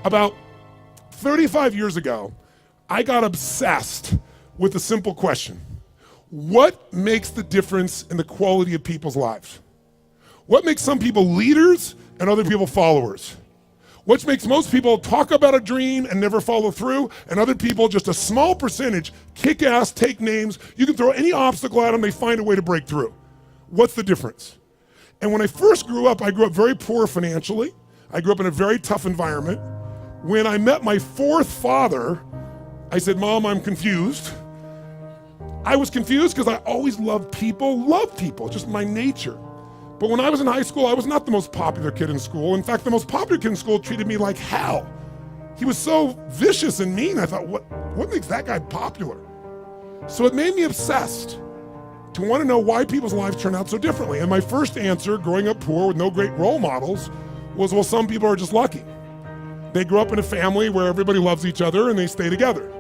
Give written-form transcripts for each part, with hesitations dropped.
About 35 years ago, I got obsessed with a simple question. What makes the difference in the quality of people's lives? What makes some people leaders and other people followers? What makes most people talk about a dream and never follow through, and other people, just a small percentage, kick ass, take names. You can throw any obstacle at them, they find a way to break through. What's the difference? And when I first grew up, I grew up very poor financially. I grew up in a very tough environment. When I met my fourth father, I said, Mom, I'm confused. I was confused because I always loved people, just my nature. But when I was in high school, I was not the most popular kid in school. In fact, the most popular kid in school treated me like hell. He was so vicious and mean. I thought, what makes that guy popular? So it made me obsessed to want to know why people's lives turn out so differently. And my first answer, growing up poor with no great role models, was, well, some people are just lucky. They grew up in a family where everybody loves each other and they stay together.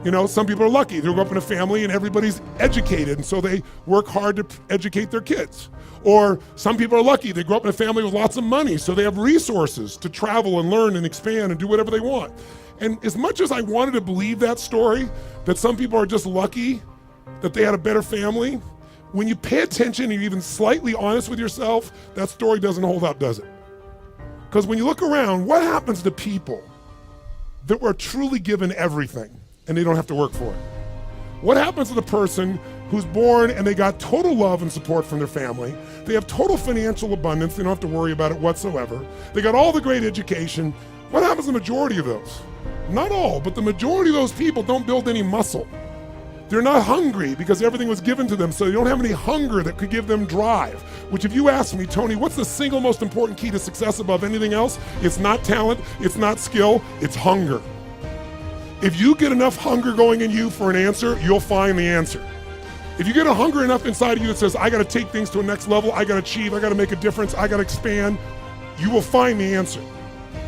You know, some people are lucky. They grew up in a family and everybody's educated, and so they work hard to educate their kids. Or some people are lucky. They grew up in a family with lots of money, so they have resources to travel and learn and expand and do whatever they want. And as much as I wanted to believe that story, that some people are just lucky, that they had a better family, when you pay attention and you're even slightly honest with yourself, that story doesn't hold up, does it? Because when you look around, what happens to people that were truly given everything and they don't have to work for it? What happens to the person who's born and they got total love and support from their family? They have total financial abundance. They don't have to worry about it whatsoever. They got all the great education. What happens to the majority of those? Not all, but the majority of those people don't build any muscle. They're not hungry because everything was given to them, so they don't have any hunger that could give them drive. Which, if you ask me, Tony, what's the single most important key to success above anything else? It's not talent, it's not skill, it's hunger. If you get enough hunger going in you for an answer, you'll find the answer. If you get a hunger enough inside of you that says, I gotta take things to a next level, I gotta achieve, I gotta make a difference, I gotta expand, you will find the answer.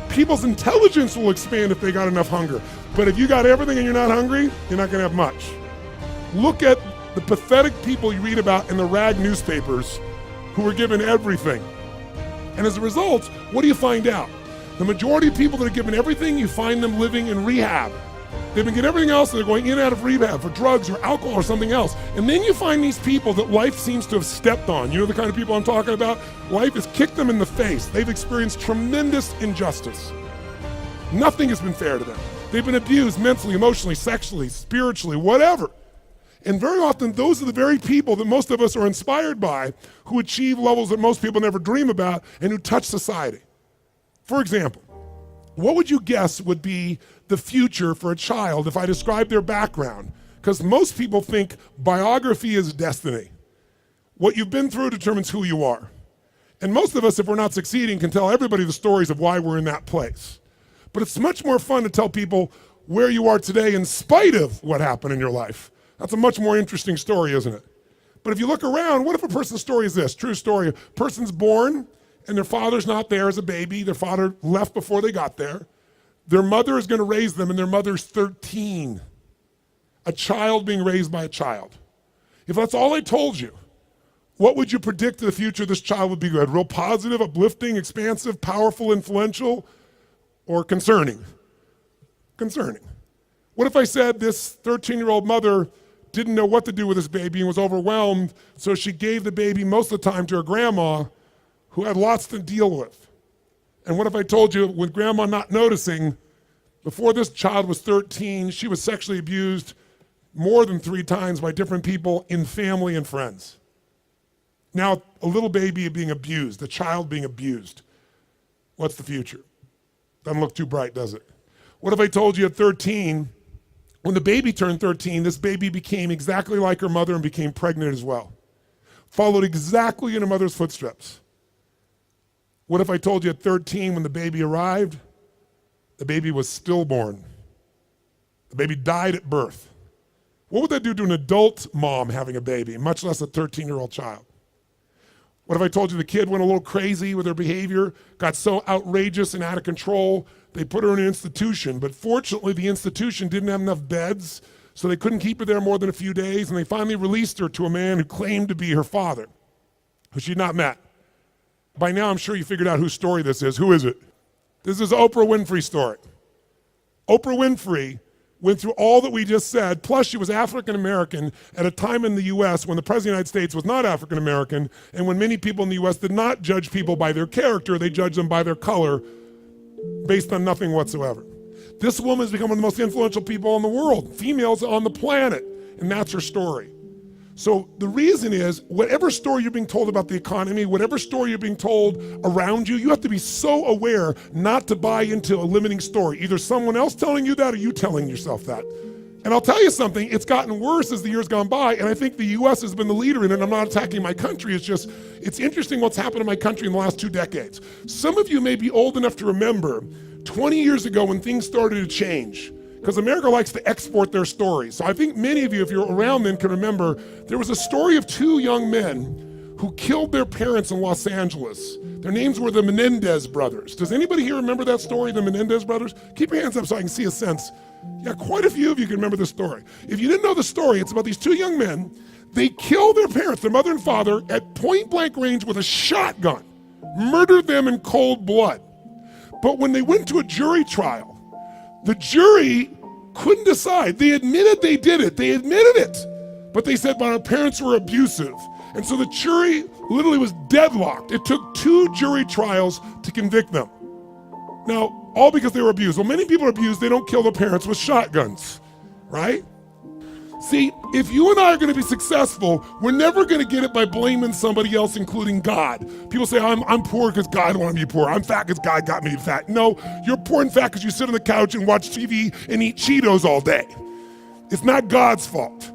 People's intelligence will expand if they got enough hunger. But if you got everything and you're not hungry, you're not gonna have much. Look at the pathetic people you read about in the rag newspapers who were given everything. And as a result, what do you find out? The majority of people that are given everything, you find them living in rehab. They've been getting everything else and they're going in and out of rehab for drugs or alcohol or something else. And then you find these people that life seems to have stepped on. You know the kind of people I'm talking about? Life has kicked them in the face. They've experienced tremendous injustice. Nothing has been fair to them. They've been abused mentally, emotionally, sexually, spiritually, whatever. And very often, those are the very people that most of us are inspired by, who achieve levels that most people never dream about and who touch society. For example, what would you guess would be the future for a child if I described their background? Because most people think biography is destiny. What you've been through determines who you are. And most of us, if we're not succeeding, can tell everybody the stories of why we're in that place. But it's much more fun to tell people where you are today in spite of what happened in your life. That's a much more interesting story, isn't it? But if you look around, what if a person's story is this? True story. A person's born and their father's not there as a baby. Their father left before they got there. Their mother is going to raise them and their mother's 13. A child being raised by a child. If that's all I told you, what would you predict the future of this child would be good? Real positive, uplifting, expansive, powerful, influential, or concerning? Concerning. What if I said this 13-year-old mother didn't know what to do with this baby and was overwhelmed, so she gave the baby most of the time to her grandma, who had lots to deal with? And what if I told you, with grandma not noticing, before this child was 13, she was sexually abused more than 3 times by different people in family and friends? Now, a little baby being abused, a child being abused. What's the future? Doesn't look too bright, does it? What if I told you at 13, when the baby turned 13, this baby became exactly like her mother and became pregnant as well? Followed exactly in her mother's footsteps. What if I told you at 13, when the baby arrived, the baby was stillborn? The baby died at birth. What would that do to an adult mom having a baby, much less a 13-year-old child? What if I told you the kid went a little crazy with her behavior, got so outrageous and out of control, they put her in an institution, but fortunately the institution didn't have enough beds, so they couldn't keep her there more than a few days, and they finally released her to a man who claimed to be her father, who she'd not met. By now I'm sure you figured out whose story this is. Who is it? This is Oprah Winfrey's story. Oprah Winfrey went through all that we just said, plus she was African American at a time in the US when the President of the United States was not African American, and when many people in the US did not judge people by their character, they judged them by their color based on nothing whatsoever. This woman has become one of the most influential people in the world, females on the planet, and that's her story. So the reason is, whatever story you're being told about the economy, whatever story you're being told around you, you have to be so aware not to buy into a limiting story. Either someone else telling you that or you telling yourself that. And I'll tell you something, it's gotten worse as the years gone by, and I think the US has been the leader in it. I'm not attacking my country, it's interesting what's happened in my country in the last 2 decades. Some of you may be old enough to remember 20 years ago when things started to change, because America likes to export their stories. So I think many of you, if you're around then, can remember there was a story of 2 young men who killed their parents in Los Angeles. Their names were the Menendez brothers. Does anybody here remember that story, the Menendez brothers? Keep your hands up so I can see a sense. Yeah, quite a few of you can remember this story. If you didn't know the story, it's about these 2 young men. They killed their parents, their mother and father, at point blank range with a shotgun, murdered them in cold blood. But when they went to a jury trial, the jury couldn't decide. They admitted they did it. They admitted it. But they said, but our parents were abusive. And so the jury literally was deadlocked. It took 2 jury trials to convict them. Now, all because they were abused. Well, many people are abused. They don't kill their parents with shotguns, right? See, if you and I are going to be successful, we're never going to get it by blaming somebody else, including God. People say, I'm poor because God wanted me poor. I'm fat because God got me fat. No, you're poor and fat because you sit on the couch and watch TV and eat Cheetos all day. It's not God's fault.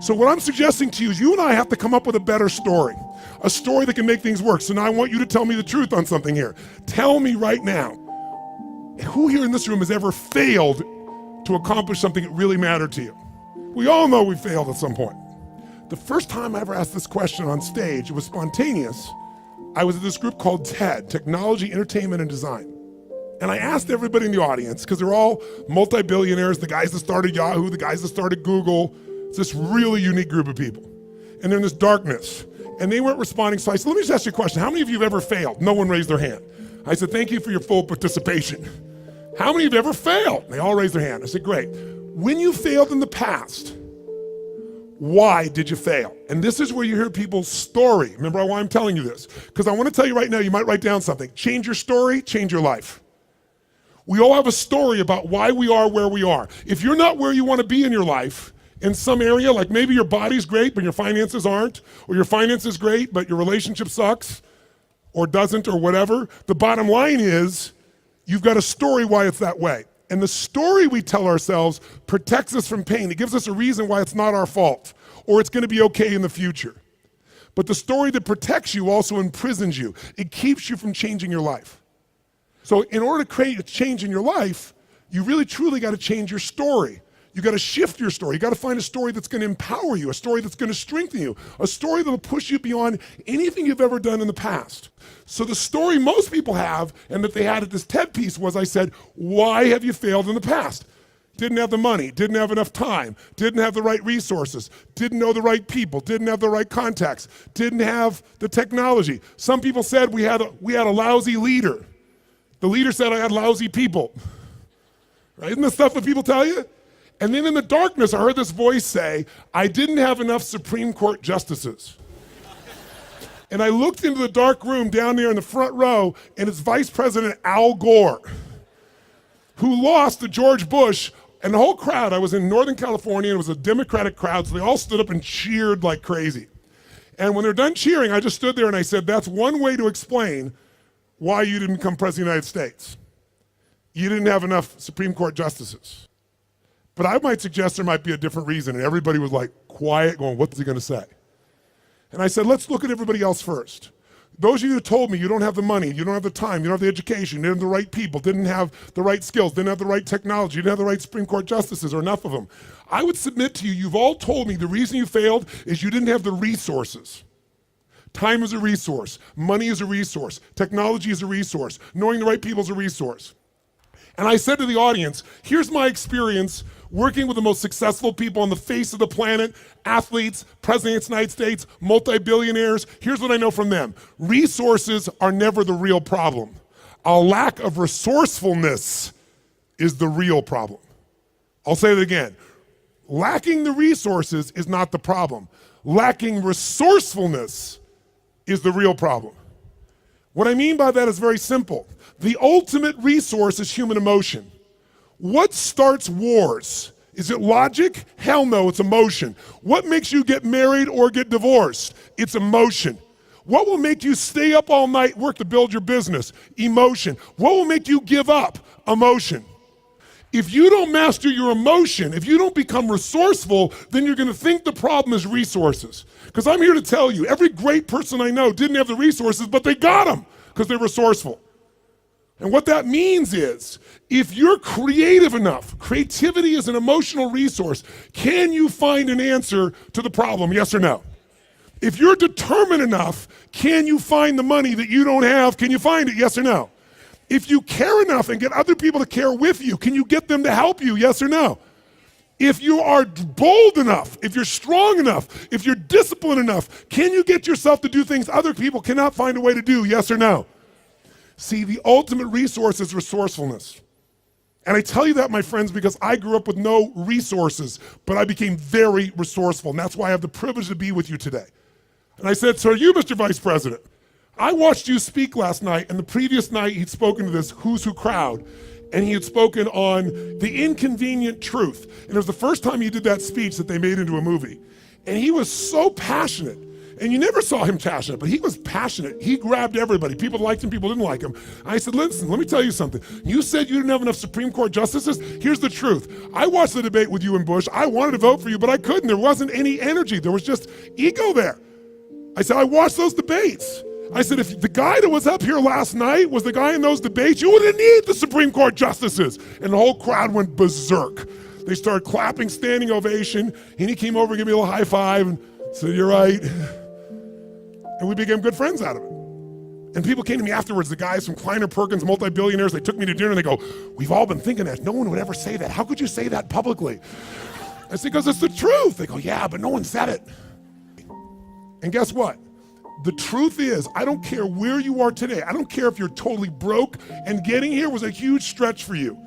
So what I'm suggesting to you is you and I have to come up with a better story, a story that can make things work. So now I want you to tell me the truth on something here. Tell me right now, who here in this room has ever failed to accomplish something that really mattered to you? We all know we failed at some point. The first time I ever asked this question on stage, it was spontaneous. I was at this group called TED, Technology, Entertainment, and Design. And I asked everybody in the audience, because they're all multi-billionaires, the guys that started Yahoo, the guys that started Google. It's this really unique group of people. And they're in this darkness. And they weren't responding, so I said, let me just ask you a question. How many of you have ever failed? No one raised their hand. I said, thank you for your full participation. How many of you have ever failed? They all raised their hand. I said, great. When you failed in the past, why did you fail? And this is where you hear people's story. Remember why I'm telling you this? Because I want to tell you right now, you might write down something. Change your story, change your life. We all have a story about why we are where we are. If you're not where you want to be in your life, in some area, like maybe your body's great, but your finances aren't, or your finances great, but your relationship sucks, or doesn't, or whatever, the bottom line is, you've got a story why it's that way. And the story we tell ourselves protects us from pain. It gives us a reason why it's not our fault, or it's going to be okay in the future. But the story that protects you also imprisons you. It keeps you from changing your life. So in order to create a change in your life, you really truly got to change your story. You got to shift your story. You got to find a story that's going to empower you, a story that's going to strengthen you, a story that'll push you beyond anything you've ever done in the past. So the story most people have, and that they had at this TED piece was, I said, why have you failed in the past? Didn't have the money, didn't have enough time, didn't have the right resources, didn't know the right people, didn't have the right contacts, didn't have the technology. Some people said we had a lousy leader. The leader said I had lousy people. Right? Isn't this stuff that people tell you? And then in the darkness, I heard this voice say, I didn't have enough Supreme Court justices. And I looked into the dark room down there in the front row, and it's Vice President Al Gore, who lost to George Bush, and the whole crowd, I was in Northern California, and it was a Democratic crowd, so they all stood up and cheered like crazy. And when they're done cheering, I just stood there and I said, that's one way to explain why you didn't become President of the United States. You didn't have enough Supreme Court justices. But I might suggest there might be a different reason. And everybody was like quiet, going, what's he going to say? And I said, let's look at everybody else first. Those of you who told me you don't have the money, you don't have the time, you don't have the education, you didn't have the right people, didn't have the right skills, didn't have the right technology, you didn't have the right Supreme Court justices, or enough of them. I would submit to you, you've all told me the reason you failed is you didn't have the resources. Time is a resource. Money is a resource. Technology is a resource. Knowing the right people is a resource. And I said to the audience, here's my experience working with the most successful people on the face of the planet, athletes, presidents of the United States, multi-billionaires. Here's what I know from them. Resources are never the real problem. A lack of resourcefulness is the real problem. I'll say it again. Lacking the resources is not the problem. Lacking resourcefulness is the real problem. What I mean by that is very simple. The ultimate resource is human emotion. What starts wars? Is it logic? Hell no, it's emotion. What makes you get married or get divorced? It's emotion. What will make you stay up all night, work to build your business? Emotion. What will make you give up? Emotion. If you don't master your emotion, if you don't become resourceful, then you're gonna think the problem is resources. Because I'm here to tell you, every great person I know didn't have the resources, but they got them because they're resourceful. And what that means is, if you're creative enough, creativity is an emotional resource, can you find an answer to the problem, yes or no? If you're determined enough, can you find the money that you don't have? Can you find it, yes or no? If you care enough and get other people to care with you, can you get them to help you, yes or no? If you are bold enough, if you're strong enough, if you're disciplined enough, can you get yourself to do things other people cannot find a way to do, yes or no? See, the ultimate resource is resourcefulness. And I tell you that, my friends, because I grew up with no resources, but I became very resourceful, and that's why I have the privilege to be with you today. And I said, so are you, Mr. Vice President? I watched you speak last night, and the previous night he'd spoken to this Who's Who crowd, and he had spoken on the inconvenient truth. And it was the first time he did that speech that they made into a movie. And he was so passionate. And you never saw him passionate, but he was passionate. He grabbed everybody. People liked him, people didn't like him. I said, listen, let me tell you something. You said you didn't have enough Supreme Court justices? Here's the truth. I watched the debate with you and Bush. I wanted to vote for you, but I couldn't. There wasn't any energy. There was just ego there. I said, I watched those debates. I said, if the guy that was up here last night was the guy in those debates, you wouldn't need the Supreme Court justices. And the whole crowd went berserk. They started clapping, standing ovation, and he came over and gave me a little high five and said, you're right. And we became good friends out of it. And people came to me afterwards, the guys from Kleiner Perkins, multi-billionaires, they took me to dinner and they go, we've all been thinking that. No one would ever say that. How could you say that publicly? I said, because it's the truth. They go, yeah, but no one said it. And guess what? The truth is, I don't care where you are today. I don't care if you're totally broke and getting here was a huge stretch for you.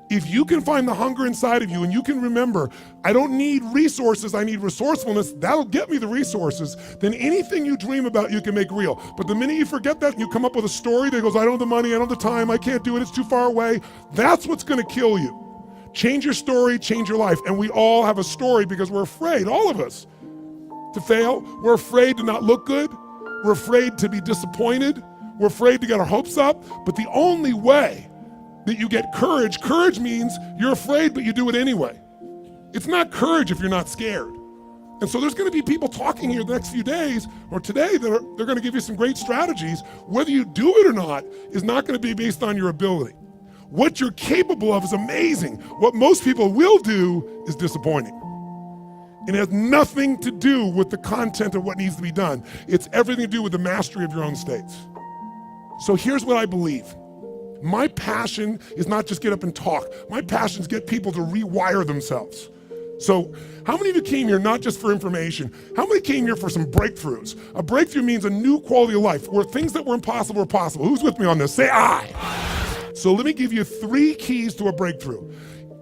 If you can find the hunger inside of you and you can remember, I don't need resources, I need resourcefulness, that'll get me the resources, then anything you dream about you can make real. But the minute you forget that and you come up with a story that goes, I don't have the money, I don't have the time, I can't do it, it's too far away, that's what's gonna kill you. Change your story, change your life. And we all have a story because we're afraid, all of us, to fail. We're afraid to not look good. We're afraid to be disappointed. We're afraid to get our hopes up. But the only way that you get courage, courage means you're afraid, but you do it anyway. It's not courage if you're not scared. And so there's gonna be people talking here the next few days or today that they're gonna give you some great strategies. Whether you do it or not is not gonna be based on your ability. What you're capable of is amazing. What most people will do is disappointing. It has nothing to do with the content of what needs to be done. It's everything to do with the mastery of your own states. So here's what I believe. My passion is not just get up and talk. My passion is get people to rewire themselves. So how many of you came here not just for information? How many came here for some breakthroughs? A breakthrough means a new quality of life where things that were impossible are possible. Who's with me on this? Say I. So let me give you 3 keys to a breakthrough.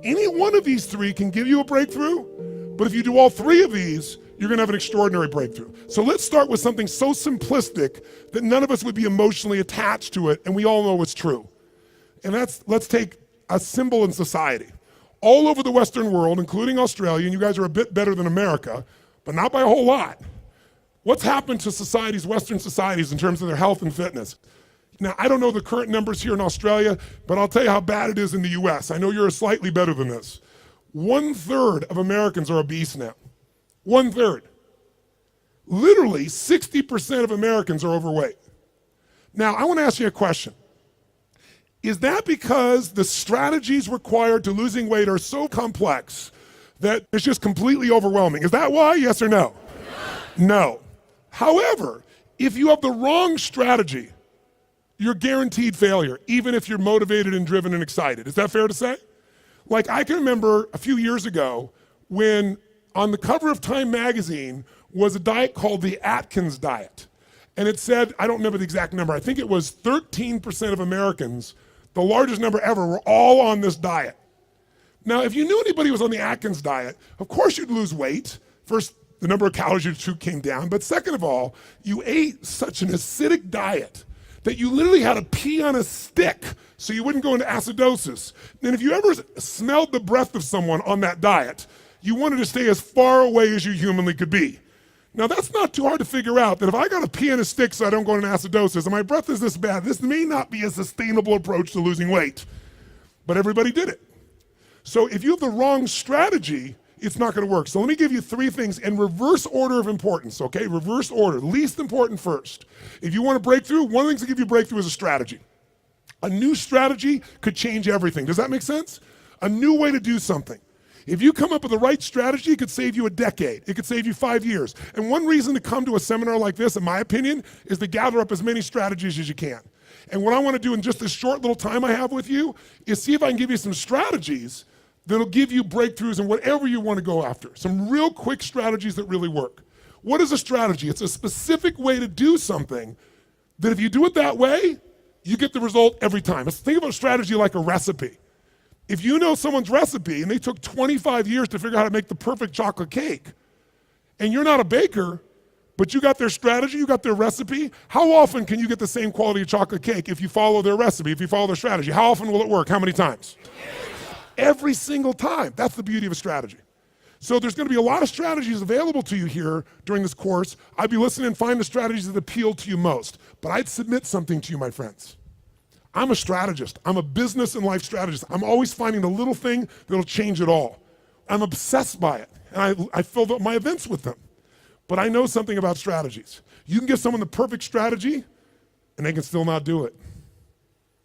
Any one of these 3 can give you a breakthrough, but if you do all 3 of these, you're gonna have an extraordinary breakthrough. So let's start with something so simplistic that none of us would be emotionally attached to it, and we all know it's true. And let's take a symbol in society. All over the Western world, including Australia, and you guys are a bit better than America, but not by a whole lot. What's happened to societies, Western societies, in terms of their health and fitness? Now, I don't know the current numbers here in Australia, but I'll tell you how bad it is in the US. I know you're slightly better than this. 1/3 of Americans are obese now. 1/3. Literally 60% of Americans are overweight. Now, I want to ask you a question. Is that because the strategies required to losing weight are so complex that it's just completely overwhelming? Is that why, yes or no? No. However, if you have the wrong strategy, you're guaranteed failure, even if you're motivated and driven and excited. Is that fair to say? Like, I can remember a few years ago when on the cover of Time magazine was a diet called the Atkins diet. And it said, I don't remember the exact number, I think it was 13% of Americans, the largest number ever, were all on this diet. Now, if you knew anybody who was on the Atkins diet, of course you'd lose weight. First, the number of calories you took came down, but second of all, you ate such an acidic diet that you literally had to pee on a stick so you wouldn't go into acidosis. And if you ever smelled the breath of someone on that diet, you wanted to stay as far away as you humanly could be. Now, that's not too hard to figure out, that if I got to pee on a stick so I don't go into acidosis and my breath is this bad, this may not be a sustainable approach to losing weight. But everybody did it. So if you have the wrong strategy, it's not going to work. So let me give you 3 things in reverse order of importance, okay? Reverse order, least important first. If you want a breakthrough, one of the things that give you a breakthrough is a strategy. A new strategy could change everything. Does that make sense? A new way to do something. If you come up with the right strategy, it could save you a decade. It could save you 5 years. And one reason to come to a seminar like this, in my opinion, is to gather up as many strategies as you can. And what I want to do in just this short little time I have with you is see if I can give you some strategies that'll give you breakthroughs in whatever you want to go after. Some real quick strategies that really work. What is a strategy? It's a specific way to do something that if you do it that way, you get the result every time. Let's think about strategy like a recipe. If you know someone's recipe and they took 25 years to figure out how to make the perfect chocolate cake, and you're not a baker, but you got their strategy, you got their recipe, how often can you get the same quality of chocolate cake if you follow their recipe, if you follow their strategy? How often will it work? How many times? Every single time. That's the beauty of a strategy. So there's going to be a lot of strategies available to you here during this course. I'd be listening and find the strategies that appeal to you most. But I'd submit something to you, my friends. I'm a strategist. I'm a business and life strategist. I'm always finding the little thing that'll change it all. I'm obsessed by it. And I filled up my events with them. But I know something about strategies. You can give someone the perfect strategy, and they can still not do it.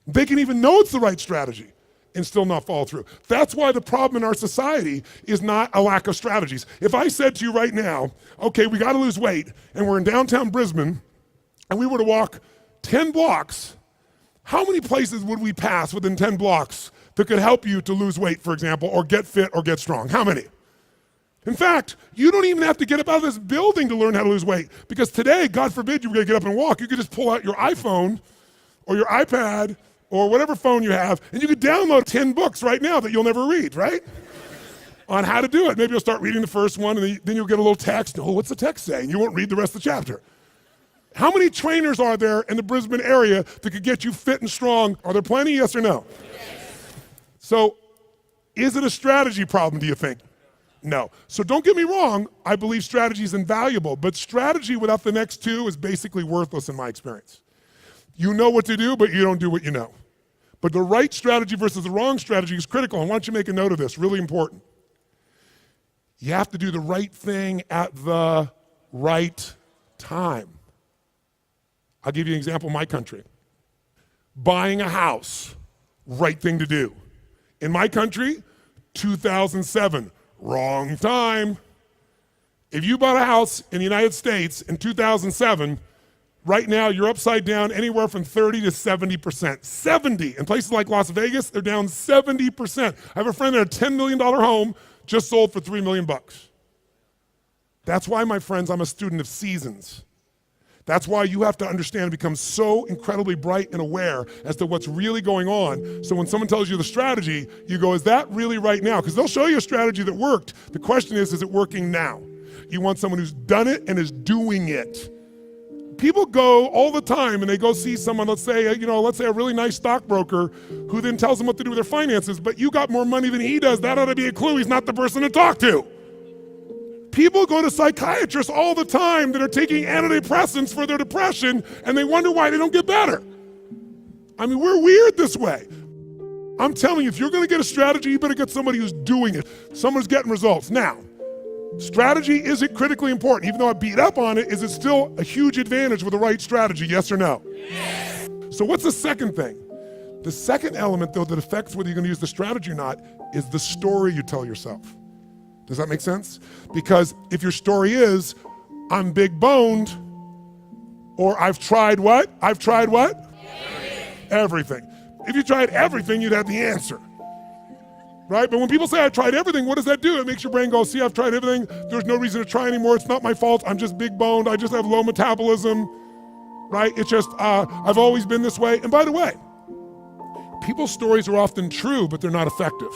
They can even know it's the right strategy and still not follow through. That's why the problem in our society is not a lack of strategies. If I said to you right now, okay, we gotta lose weight, and we're in downtown Brisbane, and we were to walk 10 blocks, how many places would we pass within 10 blocks that could help you to lose weight, for example, or get fit or get strong? How many? In fact, you don't even have to get up out of this building to learn how to lose weight, because today, God forbid you were gonna get up and walk, you could just pull out your iPhone or your iPad or whatever phone you have, and you could download 10 books right now that you'll never read, right? On how to do it. Maybe you'll start reading the first one, and then you'll get a little text. Oh, what's the text say? And you won't read the rest of the chapter. How many trainers are there in the Brisbane area that could get you fit and strong? Are there plenty, yes or no? Yes. So, is it a strategy problem, do you think? No. So don't get me wrong, I believe strategy is invaluable, but strategy without the next 2 is basically worthless in my experience. You know what to do, but you don't do what you know. But the right strategy versus the wrong strategy is critical. And why don't you make a note of this, really important. You have to do the right thing at the right time. I'll give you an example in my country. Buying a house, right thing to do. In my country, 2007, wrong time. If you bought a house in the United States in 2007, right now, you're upside down anywhere from 30 to 70%. 70. In places like Las Vegas, they're down 70%. I have a friend that had a $10 million home just sold for $3 million. That's why, my friends, I'm a student of seasons. That's why you have to understand and become so incredibly bright and aware as to what's really going on. So when someone tells you the strategy, you go, is that really right now? Because they'll show you a strategy that worked. The question is it working now? You want someone who's done it and is doing it. People go all the time and they go see someone, let's say a really nice stockbroker who then tells them what to do with their finances, but you got more money than he does. That ought to be a clue he's not the person to talk to. People go to psychiatrists all the time that are taking antidepressants for their depression, and they wonder why they don't get better. I mean, we're weird this way. I'm telling you, if you're gonna get a strategy, you better get somebody who's doing it, someone who's getting results. Now, strategy isn't critically important. Even though I beat up on it, is it still a huge advantage with the right strategy, yes or no? Yes. So what's the second thing? The second element, though, that affects whether you're gonna use the strategy or not is the story you tell yourself. Does that make sense? Because if your story is, I'm big boned, or I've tried what? I've tried what? Everything. If you tried everything, you'd have the answer. Right? But when people say I tried everything, what does that do? It makes your brain go, see, I've tried everything. There's no reason to try anymore. It's not my fault. I'm just big boned. I just have low metabolism. right? It's just, I've always been this way. And by the way, people's stories are often true, but they're not effective.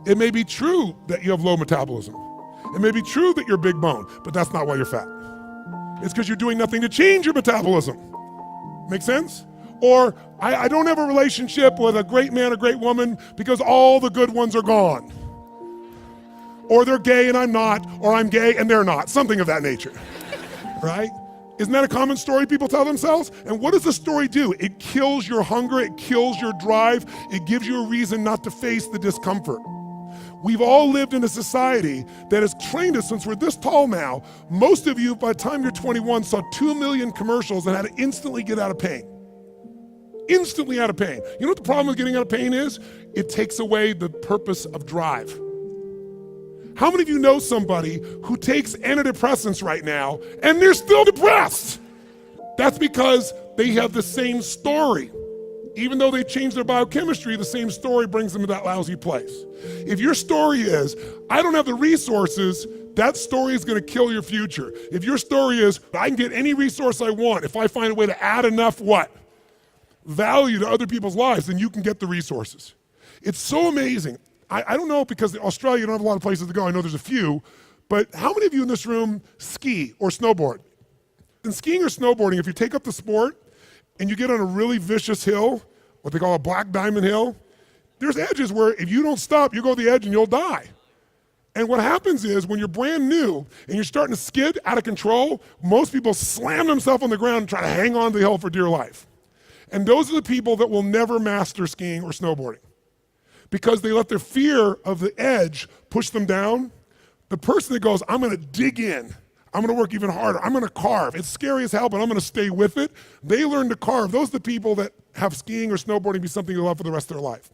It may be true that you have low metabolism. It may be true that you're big bone, but that's not why you're fat. It's because you're doing nothing to change your metabolism. Make sense? Or I don't have a relationship with a great man or great woman because all the good ones are gone. Or they're gay and I'm not, or I'm gay and they're not, something of that nature, right? Isn't that a common story people tell themselves? And what does the story do? It kills your hunger, it kills your drive, it gives you a reason not to face the discomfort. We've all lived in a society that has trained us since we're this tall now. Most of you, by the time you're 21, saw 2 million commercials and had to instantly get out of pain. Instantly out of pain. You know what the problem with getting out of pain is? It takes away the purpose of drive. How many of you know somebody who takes antidepressants right now and they're still depressed? That's because they have the same story. Even though they changed their biochemistry, the same story brings them to that lousy place. If your story is, I don't have the resources, that story is gonna kill your future. If your story is, I can get any resource I want, if I find a way to add enough what? Value to other people's lives, then you can get the resources. It's so amazing. I don't know, because in Australia, you don't have a lot of places to go. I know there's a few, but how many of you in this room ski or snowboard? In skiing or snowboarding, if you take up the sport and you get on a really vicious hill, what they call a black diamond hill, there's edges where if you don't stop, you go to the edge and you'll die. And what happens is when you're brand new and you're starting to skid out of control, most people slam themselves on the ground and try to hang on to the hill for dear life. And those are the people that will never master skiing or snowboarding, because they let their fear of the edge push them down. The person that goes, I'm gonna dig in, I'm gonna work even harder, I'm gonna carve. It's scary as hell, but I'm gonna stay with it. They learn to carve. Those are the people that have skiing or snowboarding be something they love for the rest of their life.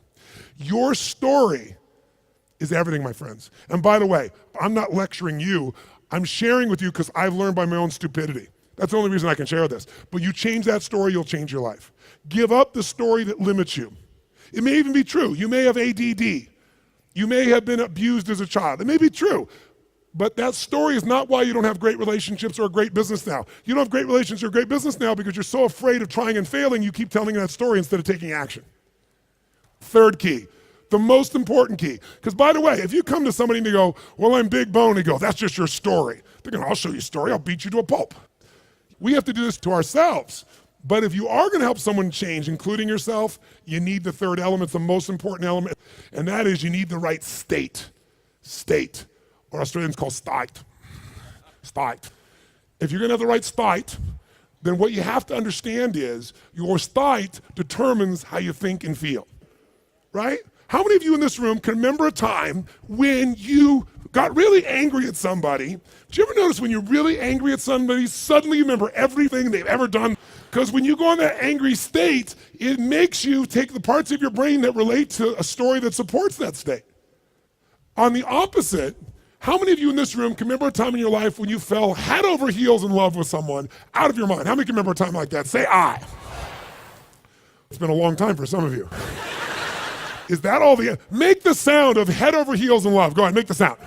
Your story is everything, my friends. And by the way, I'm not lecturing you, I'm sharing with you because I've learned by my own stupidity. That's the only reason I can share this. But you change that story, you'll change your life. Give up the story that limits you. It may even be true. You may have ADD. You may have been abused as a child. It may be true. But that story is not why you don't have great relationships or a great business now. You don't have great relationships or great business now because you're so afraid of trying and failing, you keep telling that story instead of taking action. Third key, the most important key. Because by the way, if you come to somebody and they go, well, I'm big bone, and go, that's just your story. They're going, I'll show you a story, I'll beat you to a pulp. We have to do this to ourselves. But if you are gonna help someone change, including yourself, you need the third element, the most important element, and that is you need the right state. State, or Australians call state. State. If you're gonna have the right state, then what you have to understand is your state determines how you think and feel, right? How many of you in this room can remember a time when you got really angry at somebody? Did you ever notice when you're really angry at somebody, suddenly you remember everything they've ever done? Because when you go in that angry state, it makes you take the parts of your brain that relate to a story that supports that state. On the opposite, how many of you in this room can remember a time in your life when you fell head over heels in love with someone out of your mind? How many can remember a time like that? Say I. It's been a long time for some of you. Is that all the, make the sound of head over heels in love. Go ahead, make the sound.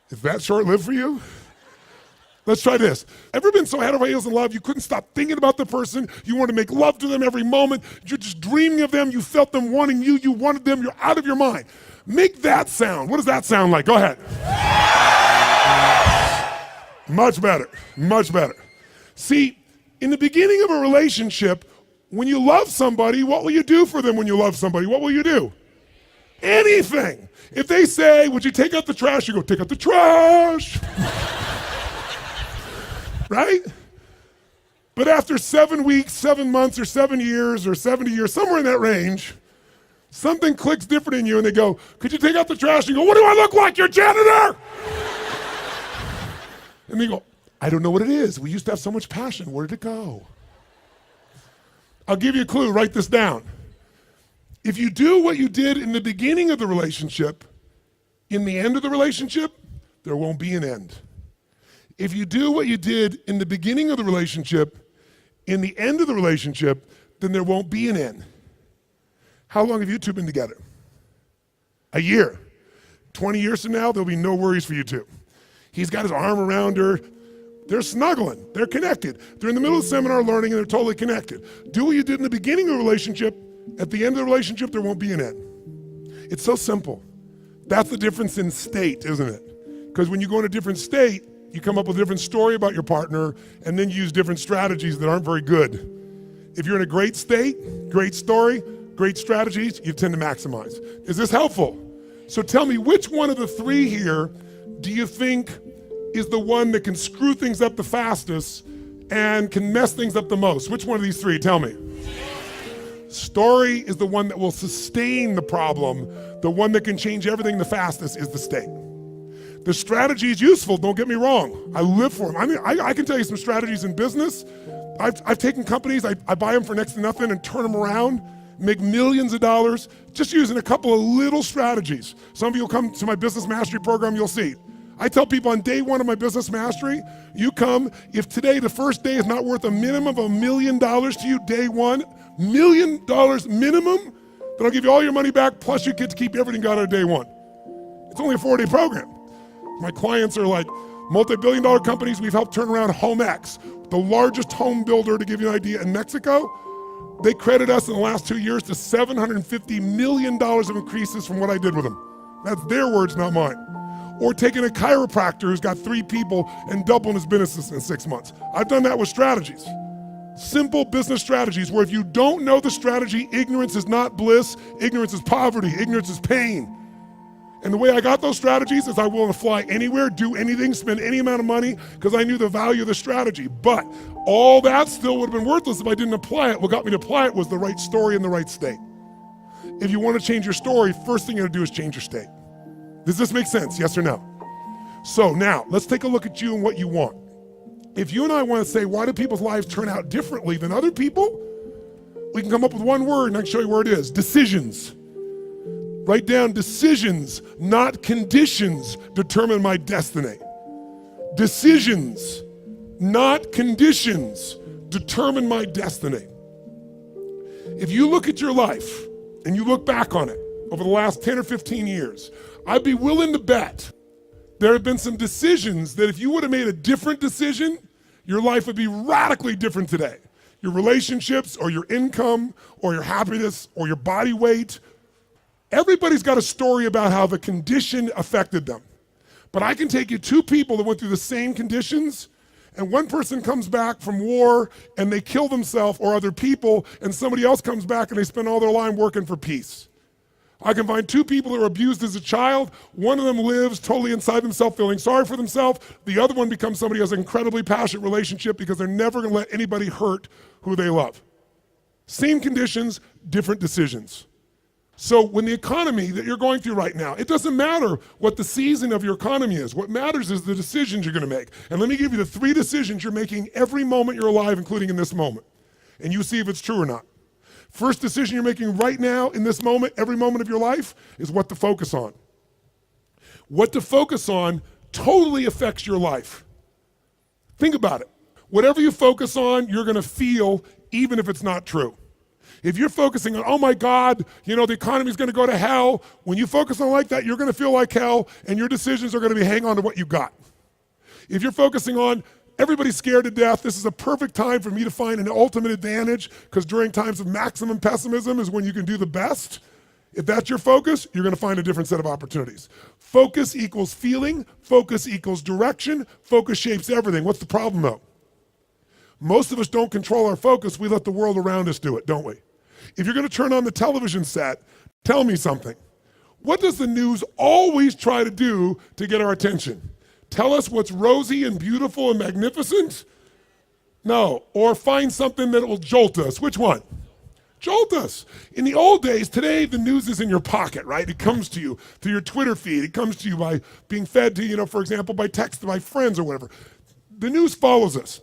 Is that short-lived for you? Let's try this. Ever been so head over heels in love you couldn't stop thinking about the person, you wanted to make love to them every moment, you're just dreaming of them, you felt them wanting you, you wanted them, you're out of your mind. Make that sound. What does that sound like? Go ahead. Much better, much better. See, in the beginning of a relationship, when you love somebody, what will you do for them when you love somebody? What will you do? Anything. If they say, would you take out the trash? You go, take out the trash. Right? But after 7 weeks, 7 months, or 7 years, or 70 years, somewhere in that range, something clicks different in you and they go, could you take out the trash? You go, what do I look like, your janitor? And they go, I don't know what it is. We used to have so much passion. Where did it go? I'll give you a clue, write this down. If you do what you did in the beginning of the relationship, in the end of the relationship, there won't be an end. If you do what you did in the beginning of the relationship, in the end of the relationship, then there won't be an end. How long have you two been together? A year. 20 years from now, there'll be no worries for you two. He's got his arm around her. They're snuggling, they're connected. They're in the middle of the seminar learning and they're totally connected. Do what you did in the beginning of the relationship, at the end of the relationship, there won't be an end. It's so simple. That's the difference in state, isn't it? Because when you go in a different state, you come up with a different story about your partner and then you use different strategies that aren't very good. If you're in a great state, great story, great strategies, you tend to maximize. Is this helpful? So tell me, which one of the three here do you think is the one that can screw things up the fastest and can mess things up the most? Which one of these three? Tell me. Story is the one that will sustain the problem. The one that can change everything the fastest is the state. The strategy is useful, don't get me wrong. I live for them. I mean, I can tell you some strategies in business. I've taken companies, I buy them for next to nothing and turn them around, make millions of dollars, just using a couple of little strategies. Some of you will come to my business mastery program, you'll see. I tell people on day one of my business mastery, you come, if today, the first day is not worth a minimum of $1 million to you, day one, $1 million minimum, then I'll give you all your money back, plus you get to keep everything got on day one. It's only a 4-day program. My clients are like multi-billion-dollar companies. We've helped turn around HomeX, the largest home builder, to give you an idea, in Mexico. They credit us in the last 2 years to $750 million of increases from what I did with them. That's their words, not mine. Or taking a chiropractor who's got 3 people and doubling his business in 6 months. I've done that with strategies. Simple business strategies where if you don't know the strategy, ignorance is not bliss, ignorance is poverty, ignorance is pain. And the way I got those strategies is I willing to fly anywhere, do anything, spend any amount of money because I knew the value of the strategy. But all that still would have been worthless if I didn't apply it. What got me to apply it was the right story in the right state. If you want to change your story, first thing you got to do is change your state. Does this make sense, yes or no? So now, let's take a look at you and what you want. If you and I want to say, why do people's lives turn out differently than other people? We can come up with one word and I can show you where it is. Decisions. Write down decisions, not conditions, determine my destiny. Decisions, not conditions, determine my destiny. If you look at your life and you look back on it over the last 10 or 15 years, I'd be willing to bet there have been some decisions that if you would have made a different decision, your life would be radically different today. Your relationships or your income or your happiness or your body weight. Everybody's got a story about how the condition affected them. But I can take you 2 people that went through the same conditions, and one person comes back from war and they kill themselves or other people, and somebody else comes back and they spend all their life working for peace. I can find 2 people that were abused as a child. One of them lives totally inside themselves, feeling sorry for themselves. The other one becomes somebody who has an incredibly passionate relationship because they're never gonna let anybody hurt who they love. Same conditions, different decisions. So when the economy that you're going through right now, it doesn't matter what the season of your economy is. What matters is the decisions you're gonna make. And let me give you the 3 decisions you're making every moment you're alive, including in this moment. And you see if it's true or not. First decision you're making right now, in this moment, every moment of your life, is what to focus on. What to focus on totally affects your life. Think about it. Whatever you focus on, you're gonna feel, even if it's not true. If you're focusing on, oh my God, you know, the economy's gonna go to hell, when you focus on like that, you're gonna feel like hell, and your decisions are gonna be hang on to what you got. If you're focusing on, everybody's scared to death, this is a perfect time for me to find an ultimate advantage, because during times of maximum pessimism is when you can do the best. If that's your focus, you're gonna find a different set of opportunities. Focus equals feeling, focus equals direction, focus shapes everything. What's the problem though? Most of us don't control our focus, we let the world around us do it, don't we? If you're gonna turn on the television set, tell me something. What does the news always try to do to get our attention? Tell us what's rosy and beautiful and magnificent? No, or find something that will jolt us. Which one? Jolt us. In the old days, today the news is in your pocket, right? It comes to you through your Twitter feed. It comes to you by being fed to, you know, for example, by text by friends or whatever. The news follows us.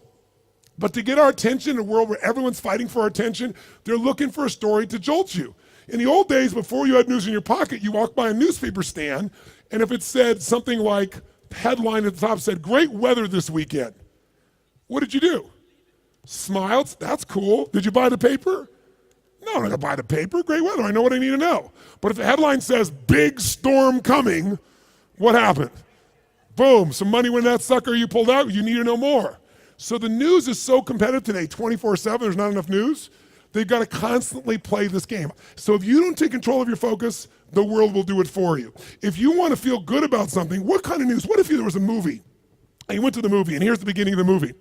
But to get our attention in a world where everyone's fighting for our attention, they're looking for a story to jolt you. In the old days, before you had news in your pocket, you walked by a newspaper stand, and if it said something like, headline at the top said, great weather this weekend, what did you do? Smiled, that's cool. Did you buy the paper? No, I'm not gonna buy the paper, great weather, I know what I need to know. But if the headline says, big storm coming, what happened? Boom, some money went in that sucker, you pulled out, you need to know more. So the news is so competitive today, 24/7, there's not enough news. They've got to constantly play this game. So if you don't take control of your focus, the world will do it for you. If you want to feel good about something, what kind of news? What if there was a movie, and you went to the movie, and here's the beginning of the movie.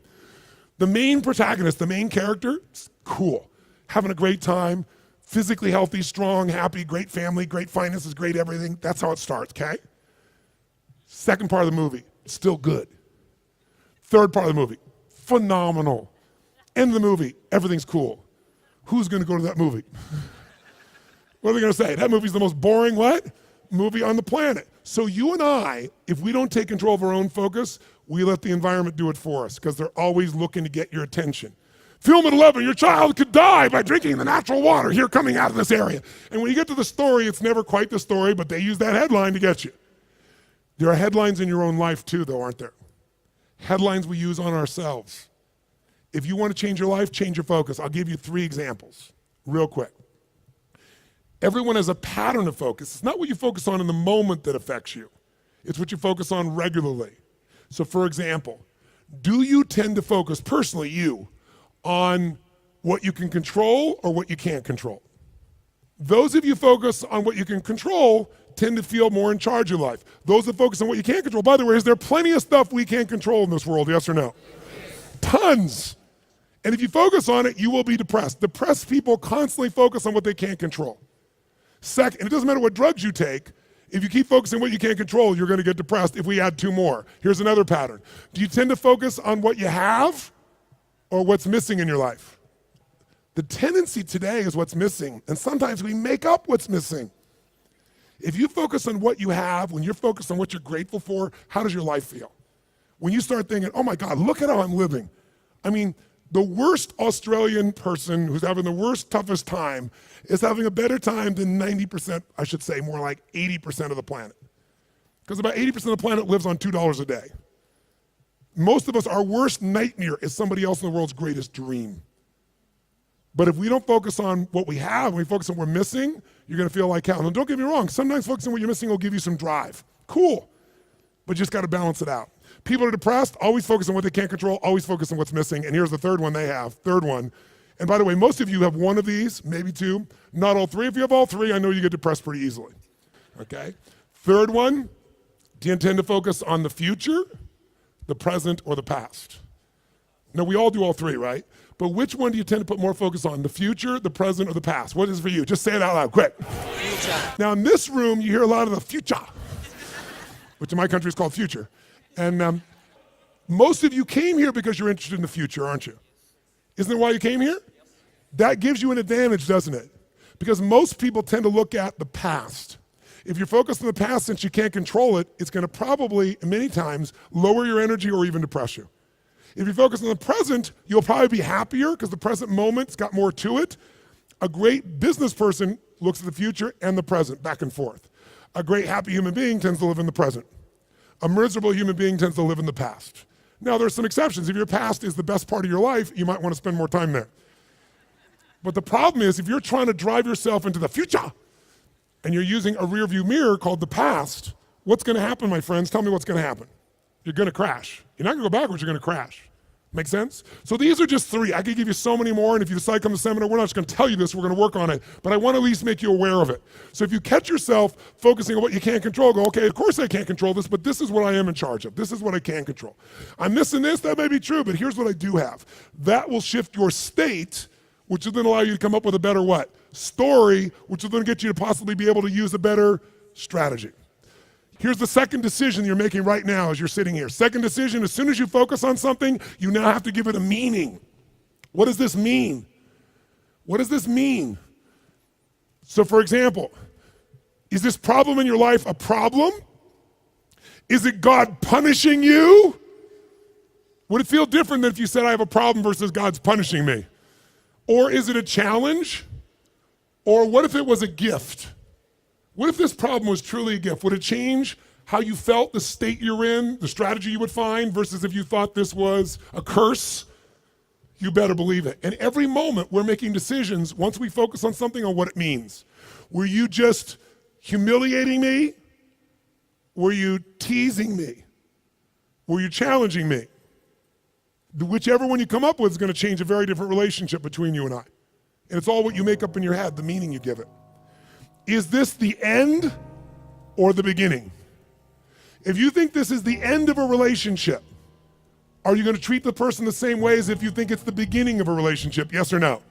The main protagonist, the main character, cool, having a great time, physically healthy, strong, happy, great family, great finances, great everything. That's how it starts, okay? Second part of the movie, still good. Third part of the movie, phenomenal. End of the movie, everything's cool. Who's gonna go to that movie? What are they gonna say? That movie's the most boring what? Movie on the planet. So you and I, if we don't take control of our own focus, we let the environment do it for us because they're always looking to get your attention. Film at 11, your child could die by drinking the natural water here coming out of this area. And when you get to the story, it's never quite the story, but they use that headline to get you. There are headlines in your own life too, though, aren't there? Headlines we use on ourselves. If you want to change your life, change your focus. I'll give you 3 examples, real quick. Everyone has a pattern of focus. It's not what you focus on in the moment that affects you. It's what you focus on regularly. So for example, do you tend to focus, personally you, on what you can control or what you can't control? Those of you focus on what you can control tend to feel more in charge of life. Those that focus on what you can't control, by the way, is there plenty of stuff we can't control in this world, yes or no? Tons. And if you focus on it, you will be depressed. Depressed people constantly focus on what they can't control. Second, and it doesn't matter what drugs you take, if you keep focusing on what you can't control, you're gonna get depressed if we add 2 more. Here's another pattern. Do you tend to focus on what you have or what's missing in your life? The tendency today is what's missing, and sometimes we make up what's missing. If you focus on what you have, when you're focused on what you're grateful for, how does your life feel? When you start thinking, oh my God, look at how I'm living. I mean, the worst Australian person who's having the worst, toughest time is having a better time than 90%, I should say, more like 80% of the planet. Because about 80% of the planet lives on $2 a day. Most of us, our worst nightmare is somebody else in the world's greatest dream. But if we don't focus on what we have, when we focus on what we're missing, you're gonna feel like hell. And don't get me wrong, sometimes focusing on what you're missing will give you some drive. Cool, but you just gotta balance it out. People are depressed, always focus on what they can't control, always focus on what's missing, and here's the third one they have, third one. And by the way, most of you have one of these, maybe 2, not all 3. If you have all 3, I know you get depressed pretty easily, okay? Third one, do you intend to focus on the future, the present, or the past? Now, we all do all 3, right? But which one do you tend to put more focus on, the future, the present, or the past? What is it for you? Just say it out loud, quick. Future. Now, in this room, you hear a lot of the future, which in my country is called future. And most of you came here because you're interested in the future, aren't you? Isn't that why you came here? That gives you an advantage, doesn't it? Because most people tend to look at the past. If you're focused on the past, since you can't control it, it's gonna probably, many times, lower your energy or even depress you. If you focus on the present, you'll probably be happier because the present moment's got more to it. A great business person looks at the future and the present, back and forth. A great happy human being tends to live in the present. A miserable human being tends to live in the past. Now, there's some exceptions. If your past is the best part of your life, you might want to spend more time there. But the problem is, if you're trying to drive yourself into the future and you're using a rear view mirror called the past, what's gonna happen, my friends? Tell me what's gonna happen. You're gonna crash. You're not gonna go backwards, you're gonna crash. Make sense? So these are just 3. I could give you so many more, and if you decide to come to the seminar, we're not just gonna tell you this, we're gonna work on it, but I wanna at least make you aware of it. So if you catch yourself focusing on what you can't control, go, okay, of course I can't control this, but this is what I am in charge of. This is what I can control. I'm missing this, that may be true, but here's what I do have. That will shift your state, which will then allow you to come up with a better what? Story, which will then get you to possibly be able to use a better strategy. Here's the second decision you're making right now as you're sitting here. Second decision, as soon as you focus on something, you now have to give it a meaning. What does this mean? What does this mean? So for example, is this problem in your life a problem? Is it God punishing you? Would it feel different than if you said I have a problem versus God's punishing me? Or is it a challenge? Or what if it was a gift? What if this problem was truly a gift? Would it change how you felt, the state you're in, the strategy you would find, versus if you thought this was a curse? You better believe it. And every moment we're making decisions once we focus on something, on what it means. Were you just humiliating me? Were you teasing me? or you're challenging me. Whichever one you come up with is going to change a very different relationship between you and I. And it's all what you make up in your head, the meaning you give it. Is this the end or the beginning? If you think this is the end of a relationship, are you going to treat the person the same way as if you think it's the beginning of a relationship? Yes or no?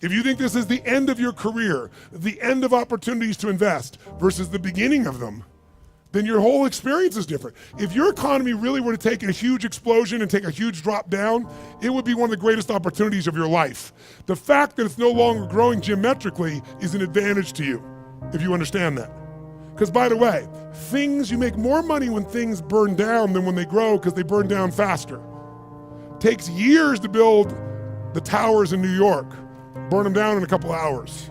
If you think this is the end of your career, the end of opportunities to invest versus the beginning of them, then your whole experience is different. If your economy really were to take a huge explosion and take a huge drop down, it would be one of the greatest opportunities of your life. The fact that it's no longer growing geometrically is an advantage to you, if you understand that. Because by the way, you make more money when things burn down than when they grow because they burn down faster. It takes years to build the towers in New York, burn them down in a couple hours.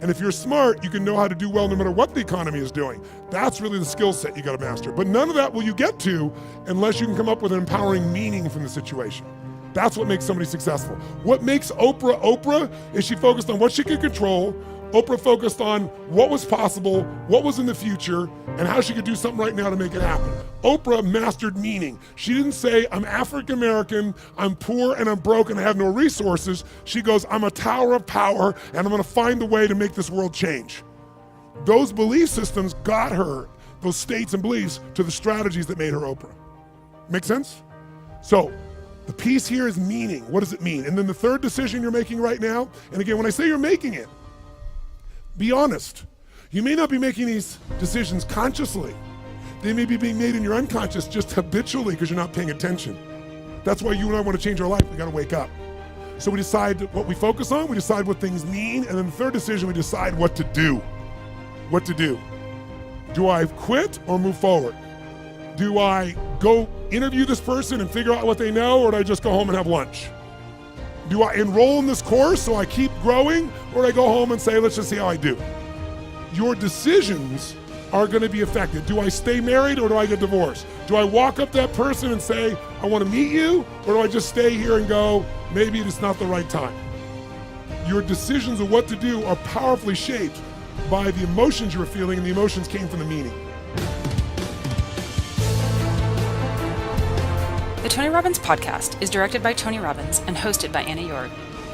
And if you're smart, you can know how to do well no matter what the economy is doing. That's really the skill set you gotta master. But none of that will you get to unless you can come up with an empowering meaning from the situation. That's what makes somebody successful. What makes Oprah Oprah is she focused on what she could control. Oprah focused on what was possible, what was in the future, and how she could do something right now to make it happen. Oprah mastered meaning. She didn't say, I'm African American, I'm poor and I'm broke and I have no resources. She goes, I'm a tower of power and I'm gonna find a way to make this world change. Those belief systems got her, those states and beliefs, to the strategies that made her Oprah. Make sense? So, the piece here is meaning. What does it mean? And then the third decision you're making right now, and again, when I say you're making it, be honest. You may not be making these decisions consciously. They may be being made in your unconscious just habitually because you're not paying attention. That's why you and I want to change our life. We got to wake up. So we decide what we focus on, we decide what things mean, and then the third decision, we decide what to do. What to do. Do I quit or move forward? Do I go interview this person and figure out what they know, or do I just go home and have lunch? Do I enroll in this course so I keep growing, or do I go home and say, let's just see how I do? Your decisions are going to be affected. Do I stay married or do I get divorced? Do I walk up to that person and say, I want to meet you, or do I just stay here and go, maybe it's not the right time? Your decisions of what to do are powerfully shaped by the emotions you're feeling, and the emotions came from the meaning. The Tony Robbins podcast is directed by Tony Robbins and hosted by Anna Yord.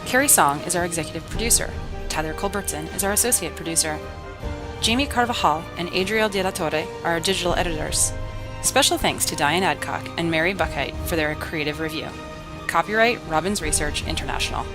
Carrie Song is our executive producer. Tyler Culbertson is our associate producer. Jamie Carvajal and Adriel De La Torre are our digital editors. Special thanks to Diane Adcock and Mary Buckheit for their creative review. Copyright Robbins Research International.